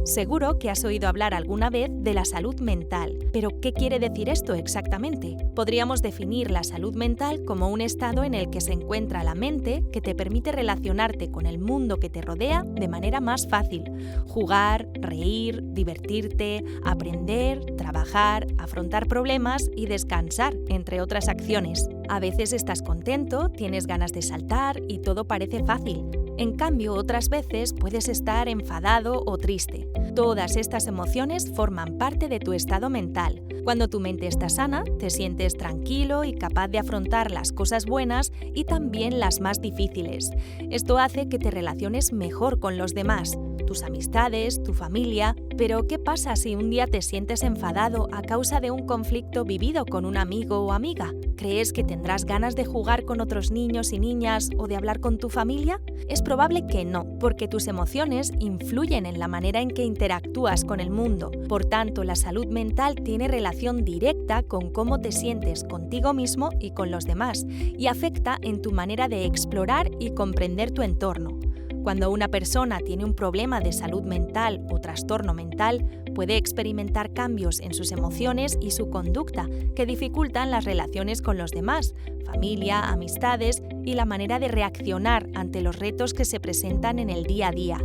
Seguro que has oído hablar alguna vez de la salud mental, pero ¿qué quiere decir esto exactamente? Podríamos definir la salud mental como un estado en el que se encuentra la mente que te permite relacionarte con el mundo que te rodea de manera más fácil. Jugar, reír, divertirte, aprender, trabajar, afrontar problemas y descansar, entre otras acciones. A veces estás contento, tienes ganas de saltar y todo parece fácil. En cambio, otras veces puedes estar enfadado o triste. Todas estas emociones forman parte de tu estado mental. Cuando tu mente está sana, te sientes tranquilo y capaz de afrontar las cosas buenas y también las más difíciles. Esto hace que te relaciones mejor con los demás, tus amistades, tu familia. Pero, ¿qué pasa si un día te sientes enfadado a causa de un conflicto vivido con un amigo o amiga? ¿Crees que tendrás ganas de jugar con otros niños y niñas o de hablar con tu familia? Es probable que no, porque tus emociones influyen en la manera en que interactúas con el mundo. Por tanto, la salud mental tiene relación directa con cómo te sientes contigo mismo y con los demás, y afecta en tu manera de explorar y comprender tu entorno. Cuando una persona tiene un problema de salud mental o trastorno mental, puede experimentar cambios en sus emociones y su conducta que dificultan las relaciones con los demás, familia, amistades y la manera de reaccionar ante los retos que se presentan en el día a día.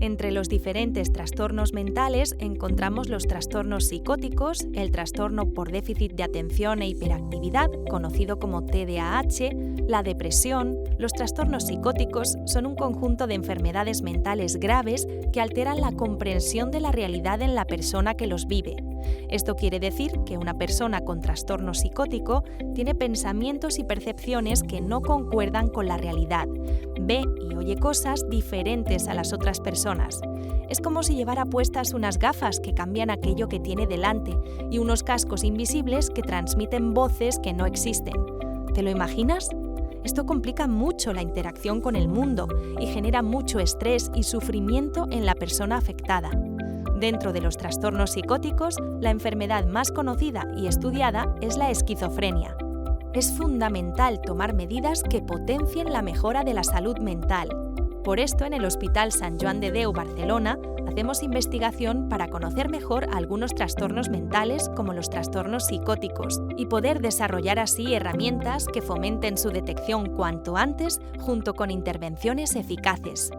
Entre los diferentes trastornos mentales encontramos los trastornos psicóticos, el trastorno por déficit de atención e hiperactividad, conocido como TDAH, la depresión. Los trastornos psicóticos son un conjunto de enfermedades mentales graves que alteran la comprensión de la realidad en la persona que los vive. Esto quiere decir que una persona con trastorno psicótico tiene pensamientos y percepciones que no concuerdan con la realidad. Ve y oye cosas diferentes a las otras personas. Es como si llevara puestas unas gafas que cambian aquello que tiene delante y unos cascos invisibles que transmiten voces que no existen. ¿Te lo imaginas? Esto complica mucho la interacción con el mundo y genera mucho estrés y sufrimiento en la persona afectada. Dentro de los trastornos psicóticos, la enfermedad más conocida y estudiada es la esquizofrenia. Es fundamental tomar medidas que potencien la mejora de la salud mental. Por esto, en el Hospital Sant Joan de Déu, Barcelona, hacemos investigación para conocer mejor algunos trastornos mentales como los trastornos psicóticos y poder desarrollar así herramientas que fomenten su detección cuanto antes junto con intervenciones eficaces.